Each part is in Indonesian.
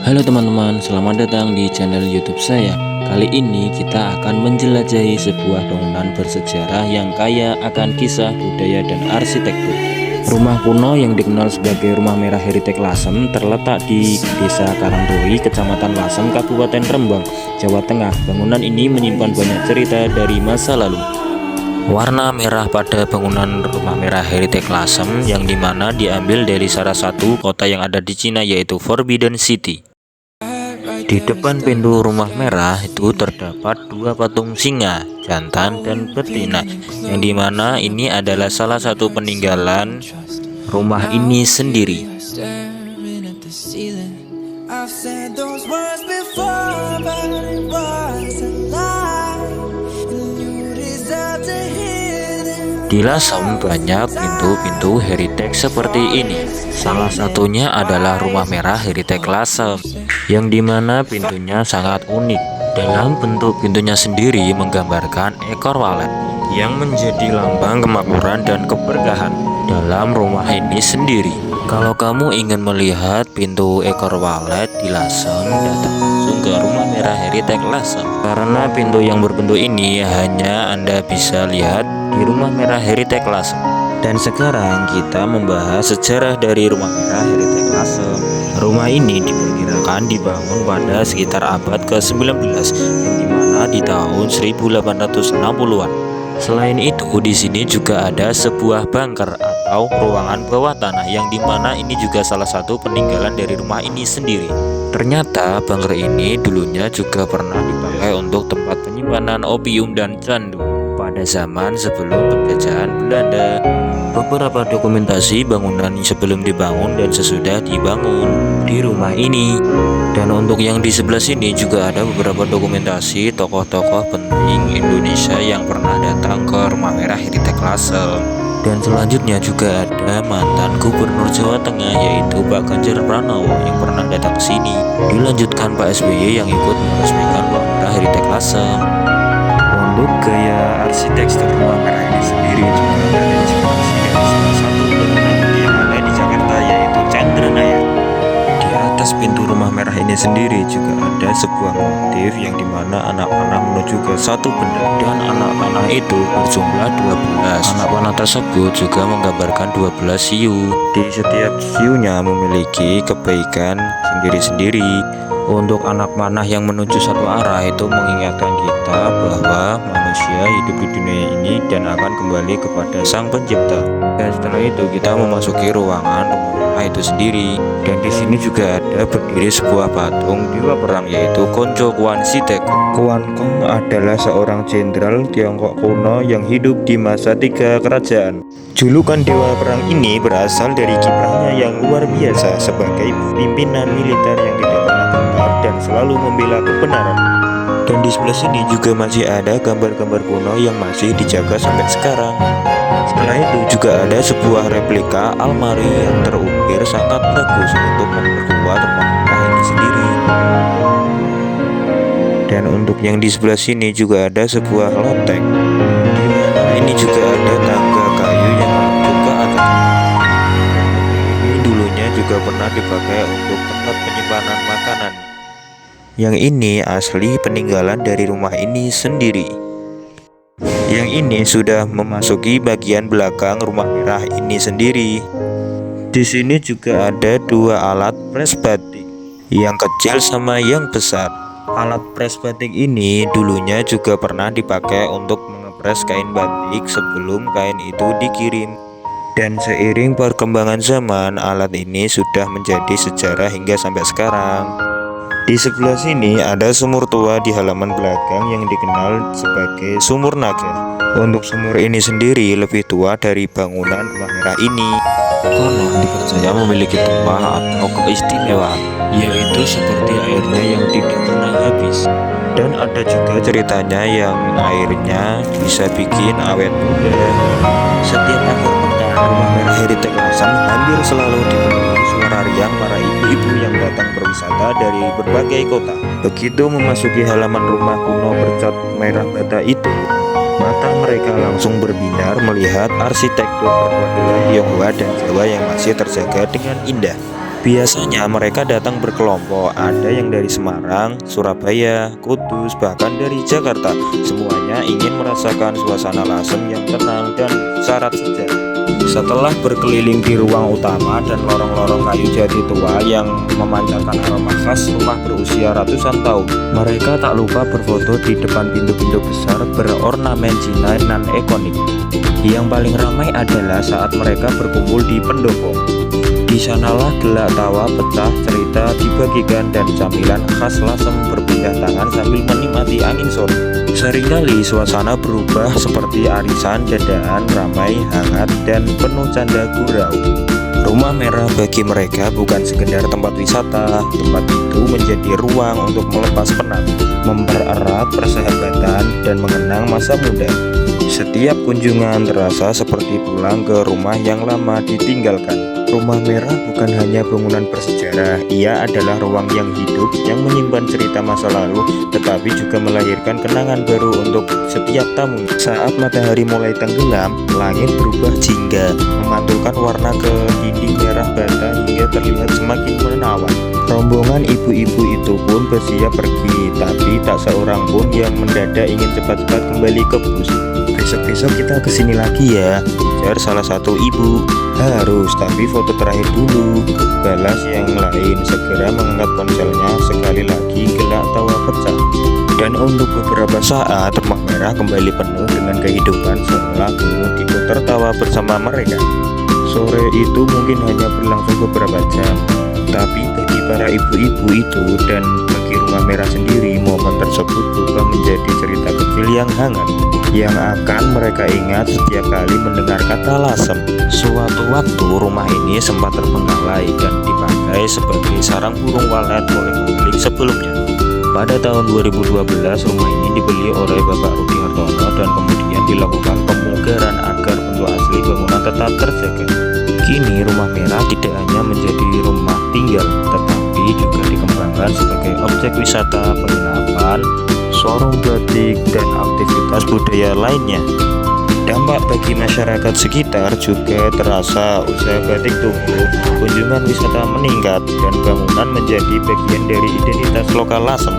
Halo teman-teman, selamat datang di channel YouTube saya. Kali ini kita akan menjelajahi sebuah bangunan bersejarah yang kaya akan kisah, budaya, dan arsitektur. Rumah kuno yang dikenal sebagai Rumah Merah Heritage Lasem terletak di Desa Karangrui, Kecamatan Lasem, Kabupaten Rembang, Jawa Tengah. Bangunan ini menyimpan banyak cerita dari masa lalu. Warna merah pada bangunan Rumah Merah Heritage Lasem yang dimana diambil dari salah satu kota yang ada di Cina, yaitu Forbidden City. Di depan pintu rumah merah itu terdapat dua patung singa, jantan dan betina, yang dimana ini adalah salah satu peninggalan rumah ini sendiri. Di Lasem banyak pintu-pintu heritage seperti ini. Salah satunya adalah Rumah Merah Heritage Lasem, yang dimana pintunya sangat unik. Dalam bentuk pintunya sendiri menggambarkan ekor walet yang menjadi lambang kemakmuran dan keberkahan dalam rumah ini sendiri. Kalau kamu ingin melihat pintu ekor walet di Lasem, datang langsung ke Rumah Merah Heritage Lasem. Karena pintu yang berbentuk ini hanya Anda bisa lihat di Rumah Merah Heritage Lasem. Dan sekarang kita membahas sejarah dari Rumah Merah Heritage Lasem. Rumah ini diperkirakan dibangun pada sekitar abad ke-19, yang dimana di tahun 1860-an. Selain itu, di sini juga ada sebuah bunker atau ruangan bawah tanah, yang dimana ini juga salah satu peninggalan dari rumah ini sendiri. Ternyata bunker ini dulunya juga pernah dipakai untuk tempat penyimpanan opium dan candu pada zaman sebelum penjajahan Belanda. Beberapa dokumentasi bangunan sebelum dibangun dan sesudah dibangun di rumah ini. Dan untuk yang di sebelah sini juga ada beberapa dokumentasi tokoh-tokoh penting Indonesia yang pernah datang ke Rumah Merah Heritage Lasem. Dan selanjutnya juga ada mantan Gubernur Jawa Tengah, yaitu Pak Ganjar Pranowo, yang pernah datang ke sini. Dilanjutkan Pak SBY yang ikut meresmikan Rumah Merah Heritage Lasem. Untuk gaya arsitektur Rumah Merah ini sendiri juga terinspirasi dari salah satu bangunan yang ada di Jakarta, yaitu Chandranaya. Di atas pintu Rumah Merah ini sendiri juga ada sebuah motif yang dimana anak panah menuju ke satu benda, dan anak panah itu berjumlah 12. Anak panah tersebut juga menggambarkan 12 hiu. Di setiap hiunya memiliki kebaikan sendiri-sendiri. Untuk anak panah yang menuju satu arah itu mengingatkan kita bahwa manusia hidup di dunia ini dan akan kembali kepada Sang Pencipta. Dan setelah itu kita memasuki ruangan rumah itu sendiri. Dan di sini juga ada berdiri sebuah patung dewa perang, yaitu Konjo Kuan Siteko. Kuan Kong adalah seorang jenderal Tiongkok kuno yang hidup di masa 3 kerajaan. Julukan dewa perang ini berasal dari kiprahnya yang luar biasa sebagai pimpinan militer yang tidak pernah gentar dan selalu membela kebenaran. Dan di sebelah sini juga masih ada gambar-gambar kuno yang masih dijaga sampai sekarang. Setelah itu juga ada sebuah replika almari yang terukir sangat bagus untuk memperkuat rumah merah ini sendiri. Dan untuk yang di sebelah sini juga ada sebuah loteng, dimana ini juga ada tangga kayu yang menuju ke atas. Ini dulunya juga pernah dipakai untuk tempat penyimpanan makanan. Yang ini asli peninggalan dari rumah ini sendiri. Yang ini sudah memasuki bagian belakang Rumah Merah ini sendiri. Di sini juga ada dua alat pres batik, yang kecil sama yang besar. Alat pres batik ini dulunya juga pernah dipakai untuk mengepres kain batik sebelum kain itu dikirim. Dan seiring perkembangan zaman, alat ini sudah menjadi sejarah hingga sampai sekarang. Di sebelah sini ada sumur tua di halaman belakang yang dikenal sebagai Sumur Naga. Untuk sumur ini sendiri lebih tua dari bangunan Rumah Merah ini. Konon dipercaya memiliki tumpah atau keistimewaan, yaitu seperti airnya yang tidak pernah habis. Dan ada juga ceritanya yang airnya bisa bikin awet muda. Setiap akhir pekan, Rumah Merah Heritage Lasem hampir selalu dipenuhi suara riang para ibu-ibu yang datang berwisata dari berbagai kota. Begitu memasuki halaman rumah kuno bercat merah bata itu, mata mereka langsung berbinar melihat arsitektur perpaduan Tionghoa dan Jawa yang masih terjaga dengan indah. Biasanya mereka datang berkelompok, ada yang dari Semarang, Surabaya, Kudus, bahkan dari Jakarta. Semuanya ingin merasakan suasana Lasem yang tenang dan syarat sejarah. Setelah berkeliling di ruang utama dan lorong-lorong kayu jati tua yang memancarkan aroma khas rumah berusia ratusan tahun, mereka tak lupa berfoto di depan pintu-pintu besar berornamen Cina nan ikonik. Yang paling ramai adalah saat mereka berkumpul di pendopo. Di sanalah gelak tawa pecah, cerita dibagikan, dan camilan khas Lasem berpindah tangan sambil menikmati angin sore. Seringkali suasana berubah seperti arisan dadaan, ramai, hangat, dan penuh canda gurau. Rumah Merah bagi mereka bukan sekedar tempat wisata. Tempat itu menjadi ruang untuk melepas penat, mempererat persahabatan, dan mengenang masa muda. Setiap kunjungan terasa seperti pulang ke rumah yang lama ditinggalkan. Rumah Merah bukan hanya bangunan bersejarah, ia adalah ruang yang hidup yang menyimpan cerita masa lalu, tetapi juga melahirkan kenangan baru untuk setiap tamu. Saat matahari mulai tenggelam, langit berubah jingga, memantulkan warna ke dinding merah bata hingga terlihat semakin menawan. Rombongan ibu-ibu itu pun bersiap pergi, tapi tak seorang pun yang mendadak ingin cepat-cepat kembali ke bus. Besok-besok kita kesini lagi ya, ujar salah satu ibu. Harus, tapi foto terakhir dulu, balas yang lain. Segera mengangkat ponselnya, sekali lagi gelak tawa pecah. Dan untuk beberapa saat, Rumah Merah kembali penuh dengan kehidupan seolah gunung ikut tertawa bersama mereka. Sore itu mungkin hanya berlangsung beberapa jam, tapi bagi para ibu-ibu itu dan bagi Rumah Merah sendiri, momen tersebut juga menjadi cerita kecil yang hangat yang akan mereka ingat setiap kali mendengar kata Lasem. Suatu waktu rumah ini sempat terbengkalai dan dipakai sebagai sarang burung walet oleh pemilik sebelumnya. Pada tahun 2012 rumah ini dibeli oleh Bapak Rudi Hartono dan kemudian dilakukan pemugaran agar bentuk asli bangunan tetap terjaga. Kini Rumah Merah tidak hanya menjadi rumah tinggal, tetapi juga dikembangkan sebagai objek wisata, penginapan, showroom batik, dan aktivitas budaya lainnya. Dampak bagi masyarakat sekitar juga terasa. Usaha batik tumbuh, kunjungan wisata meningkat, dan bangunan menjadi bagian dari identitas lokal Lasem.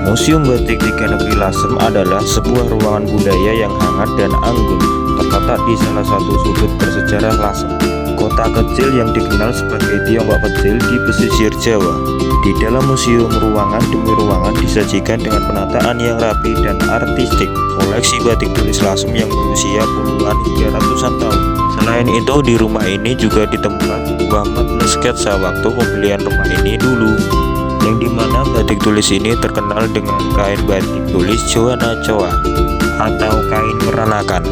Museum Batik Tiga Negeri Lasem adalah sebuah ruangan budaya yang hangat dan anggun, terletak di salah satu sudut bersejarah Lasem, kota kecil yang dikenal sebagai Tiongkok kecil di pesisir Jawa. Di dalam museum, ruangan demi ruangan disajikan dengan penataan yang rapi dan artistik. Koleksi batik tulis Lasem yang berusia puluhan hingga ratusan tahun. Selain itu, di rumah ini juga ditemukan sebuah matlamat sketsa waktu pembelian rumah ini dulu, yang dimana batik tulis ini terkenal dengan kain batik tulis Joana Coa atau kain peranakan.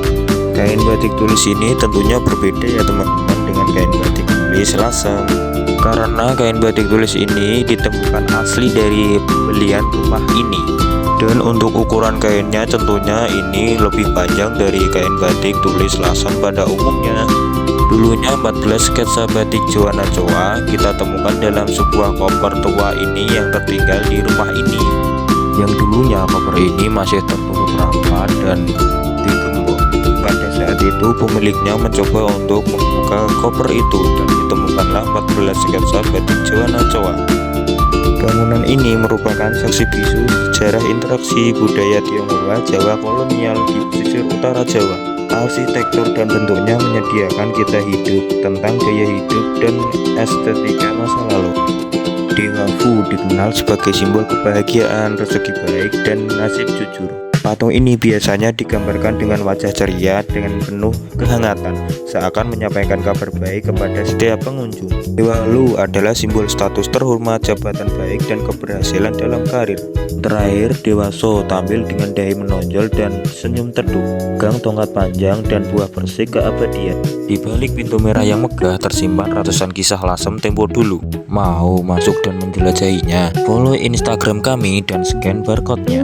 Kain batik tulis ini tentunya berbeda ya teman-teman dengan kain batik tulis Lasem, karena kain batik tulis ini ditemukan asli dari pembelian rumah ini. Dan untuk ukuran kainnya tentunya ini lebih panjang dari kain batik tulis Lasem pada umumnya. Dulunya 14 sketsa batik Joana Coa kita temukan dalam sebuah koper tua ini yang tertinggal di rumah ini. Yang dulunya koper ini masih tertutup rapat dan digembok. Pada saat itu pemiliknya mencoba untuk membuka koper itu dan ditemukanlah 14 sketsa batik Joana Coa. Bangunan ini merupakan saksi bisu sejarah interaksi budaya Tionghoa Jawa kolonial di pesisir utara Jawa. Arsitektur dan bentuknya menyediakan kita hidup tentang gaya hidup dan estetika masa lalu. Dewa Fu dikenal sebagai simbol kebahagiaan, rezeki baik, dan nasib jujur. Patung ini biasanya digambarkan dengan wajah ceria dengan penuh kehangatan, seakan menyampaikan kabar baik kepada setiap pengunjung. Dewa Lu adalah simbol status terhormat, jabatan baik, dan keberhasilan dalam karir. Terakhir, Dewa So tampil dengan dahi menonjol dan senyum teduh, gang tongkat panjang, dan buah persik keabadian. Di balik pintu merah yang megah tersimpan ratusan kisah Lasem tempo dulu. Mau masuk dan menjelajahinya? Follow Instagram kami dan scan barcode-nya.